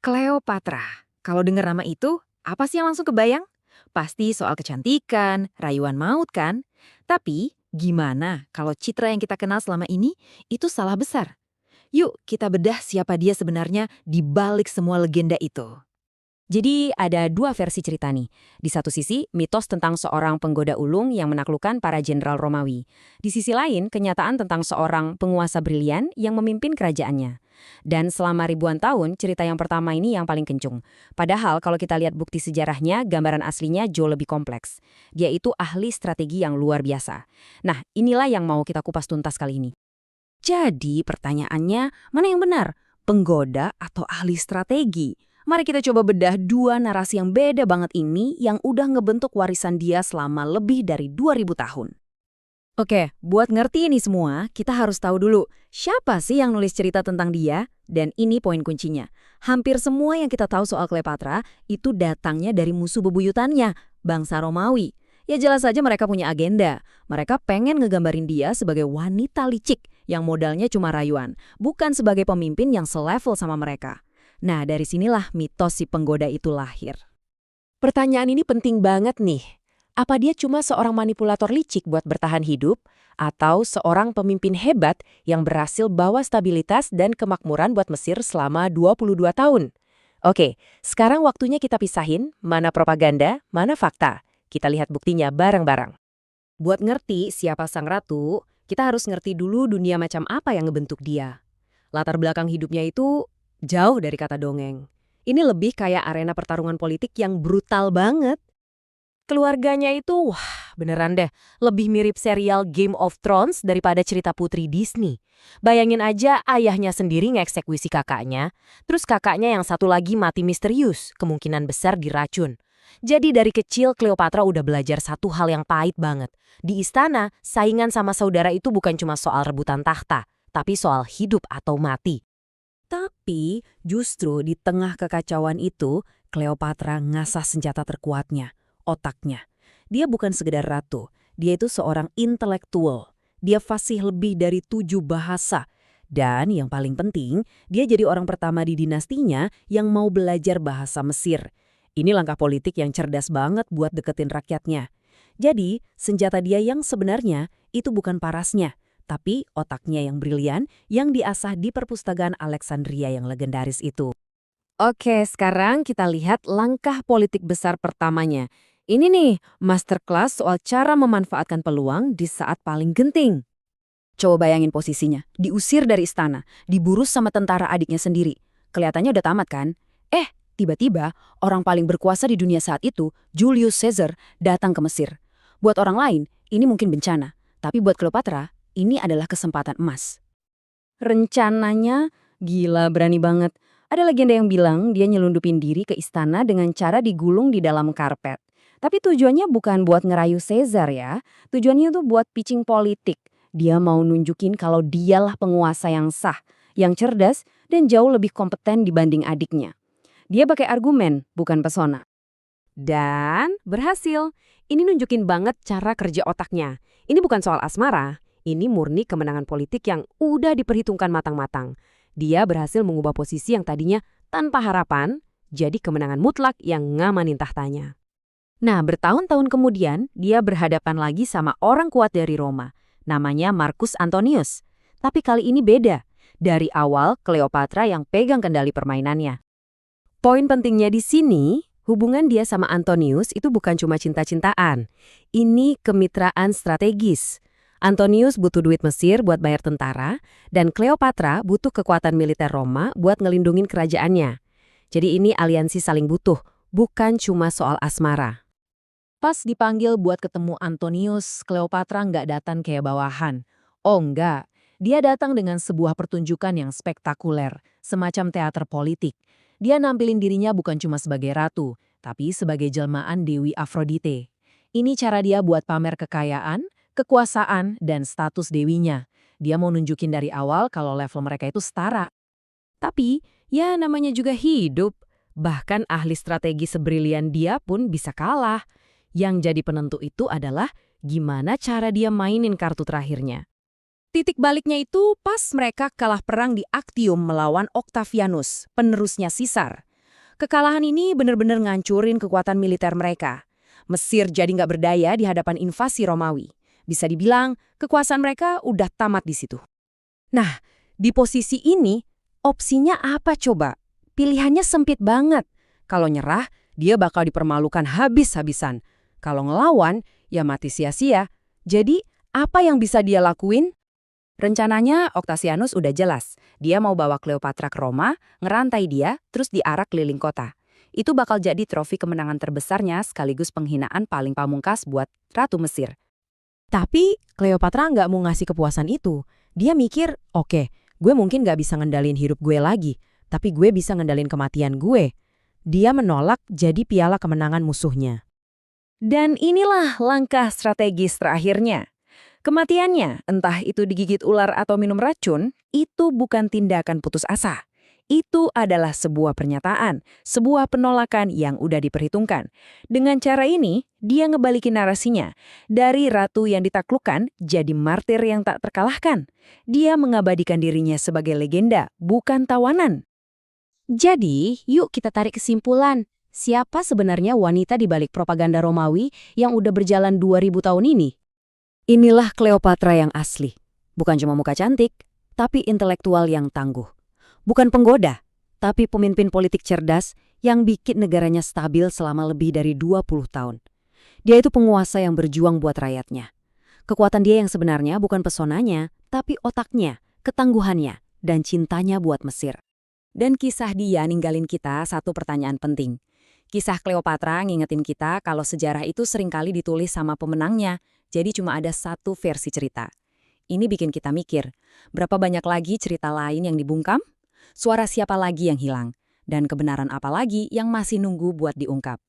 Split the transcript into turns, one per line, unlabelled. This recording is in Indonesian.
Cleopatra. Kalau dengar nama itu, apa sih yang langsung kebayang? Pasti soal kecantikan, rayuan maut kan? Tapi, gimana kalau citra yang kita kenal selama ini itu salah besar? Yuk kita bedah siapa dia sebenarnya di balik semua legenda itu.
Jadi ada dua versi cerita nih. Di satu sisi, mitos tentang seorang penggoda ulung yang menaklukkan para jenderal Romawi. Di sisi lain, kenyataan tentang seorang penguasa brilian yang memimpin kerajaannya. Dan selama ribuan tahun, cerita yang pertama ini yang paling kencung. Padahal kalau kita lihat bukti sejarahnya, gambaran aslinya jauh lebih kompleks. Dia itu ahli strategi yang luar biasa. Nah, inilah yang mau kita kupas tuntas kali ini. Jadi pertanyaannya, mana yang benar? Penggoda atau ahli strategi? Mari kita coba bedah dua narasi yang beda banget ini yang udah ngebentuk warisan dia selama lebih dari 2000 tahun. Oke, buat ngerti ini semua, kita harus tahu dulu siapa sih yang nulis cerita tentang dia, dan ini poin kuncinya. Hampir semua yang kita tahu soal Cleopatra itu datangnya dari musuh bebuyutannya, bangsa Romawi. Ya jelas saja mereka punya agenda. Mereka pengen ngegambarin dia sebagai wanita licik yang modalnya cuma rayuan, bukan sebagai pemimpin yang selevel sama mereka. Nah, dari sinilah mitos si penggoda itu lahir. Pertanyaan ini penting banget nih. Apa dia cuma seorang manipulator licik buat bertahan hidup, atau seorang pemimpin hebat yang berhasil bawa stabilitas dan kemakmuran buat Mesir selama 22 tahun? Oke, sekarang waktunya kita pisahin mana propaganda, mana fakta. Kita lihat buktinya bareng-bareng. Buat ngerti siapa sang ratu, kita harus ngerti dulu dunia macam apa yang ngebentuk dia. Latar belakang hidupnya itu jauh dari kata dongeng. Ini lebih kayak arena pertarungan politik yang brutal banget. Keluarganya itu, wah beneran deh, lebih mirip serial Game of Thrones daripada cerita putri Disney. Bayangin aja ayahnya sendiri ngeksekusi kakaknya, terus kakaknya yang satu lagi mati misterius, kemungkinan besar diracun. Jadi dari kecil Cleopatra udah belajar satu hal yang pahit banget. Di istana, saingan sama saudara itu bukan cuma soal rebutan tahta, tapi soal hidup atau mati. Tapi justru di tengah kekacauan itu, Cleopatra ngasah senjata terkuatnya, otaknya. Dia bukan sekedar ratu, dia itu seorang intelektual. Dia fasih lebih dari 7 bahasa. Dan yang paling penting, dia jadi orang pertama di dinastinya yang mau belajar bahasa Mesir. Ini langkah politik yang cerdas banget buat deketin rakyatnya. Jadi, senjata dia yang sebenarnya itu bukan parasnya, tapi otaknya yang brilian yang diasah di perpustakaan Alexandria yang legendaris itu. Oke, sekarang kita lihat langkah politik besar pertamanya. Ini nih, masterclass soal cara memanfaatkan peluang di saat paling genting. Coba bayangin posisinya, diusir dari istana, diburus sama tentara adiknya sendiri. Kelihatannya udah tamat kan? Tiba-tiba orang paling berkuasa di dunia saat itu, Julius Caesar, datang ke Mesir. Buat orang lain, ini mungkin bencana. Tapi buat Cleopatra, ini adalah kesempatan emas. Rencananya gila berani banget. Ada legenda yang bilang dia nyelundupin diri ke istana dengan cara digulung di dalam karpet. Tapi tujuannya bukan buat ngerayu Caesar ya. Tujuannya tuh buat pitching politik. Dia mau nunjukin kalau dialah penguasa yang sah, yang cerdas, dan jauh lebih kompeten dibanding adiknya. Dia pakai argumen, bukan pesona. Dan berhasil. Ini nunjukin banget cara kerja otaknya. Ini bukan soal asmara. Ini murni kemenangan politik yang udah diperhitungkan matang-matang. Dia berhasil mengubah posisi yang tadinya tanpa harapan, jadi kemenangan mutlak yang ngamanin tahtanya. Nah, bertahun-tahun kemudian, dia berhadapan lagi sama orang kuat dari Roma. Namanya Marcus Antonius. Tapi kali ini beda. Dari awal, Cleopatra yang pegang kendali permainannya. Poin pentingnya di sini, hubungan dia sama Antonius itu bukan cuma cinta-cintaan. Ini kemitraan strategis. Antonius butuh duit Mesir buat bayar tentara, dan Cleopatra butuh kekuatan militer Roma buat ngelindungin kerajaannya. Jadi ini aliansi saling butuh, bukan cuma soal asmara. Pas dipanggil buat ketemu Antonius, Cleopatra nggak datang kayak bawahan. Oh enggak, dia datang dengan sebuah pertunjukan yang spektakuler, semacam teater politik. Dia nampilin dirinya bukan cuma sebagai ratu, tapi sebagai jelmaan Dewi Aphrodite. Ini cara dia buat pamer kekayaan, kekuasaan, dan status dewinya. Dia mau nunjukin dari awal kalau level mereka itu setara. Tapi, ya namanya juga hidup. Bahkan ahli strategi sebrilian dia pun bisa kalah. Yang jadi penentu itu adalah gimana cara dia mainin kartu terakhirnya. Titik baliknya itu pas mereka kalah perang di Actium melawan Octavianus, penerusnya Caesar. Kekalahan ini benar-benar ngancurin kekuatan militer mereka. Mesir jadi nggak berdaya di hadapan invasi Romawi. Bisa dibilang, kekuasaan mereka udah tamat di situ. Nah, di posisi ini, opsinya apa coba? Pilihannya sempit banget. Kalau nyerah, dia bakal dipermalukan habis-habisan. Kalau ngelawan, ya mati sia-sia. Jadi, apa yang bisa dia lakuin? Rencananya Octavianus udah jelas. Dia mau bawa Cleopatra ke Roma, ngerantai dia, terus diarak keliling kota. Itu bakal jadi trofi kemenangan terbesarnya sekaligus penghinaan paling pamungkas buat Ratu Mesir. Tapi Cleopatra nggak mau ngasih kepuasan itu. Dia mikir, oke, gue mungkin nggak bisa ngendalin hidup gue lagi, tapi gue bisa ngendalin kematian gue. Dia menolak jadi piala kemenangan musuhnya. Dan inilah langkah strategis terakhirnya. Kematiannya, entah itu digigit ular atau minum racun, itu bukan tindakan putus asa. Itu adalah sebuah pernyataan, sebuah penolakan yang udah diperhitungkan. Dengan cara ini, dia ngebalikin narasinya. Dari ratu yang ditaklukkan, jadi martir yang tak terkalahkan. Dia mengabadikan dirinya sebagai legenda, bukan tawanan. Jadi, yuk kita tarik kesimpulan. Siapa sebenarnya wanita di balik propaganda Romawi yang udah berjalan 2000 tahun ini? Inilah Cleopatra yang asli. Bukan cuma muka cantik, tapi intelektual yang tangguh. Bukan penggoda, tapi pemimpin politik cerdas yang bikin negaranya stabil selama lebih dari 20 tahun. Dia itu penguasa yang berjuang buat rakyatnya. Kekuatan dia yang sebenarnya bukan pesonanya, tapi otaknya, ketangguhannya, dan cintanya buat Mesir. Dan kisah dia ninggalin kita satu pertanyaan penting. Kisah Cleopatra ngingetin kita kalau sejarah itu seringkali ditulis sama pemenangnya, jadi cuma ada satu versi cerita. Ini bikin kita mikir, berapa banyak lagi cerita lain yang dibungkam? Suara siapa lagi yang hilang? Dan kebenaran apa lagi yang masih nunggu buat diungkap?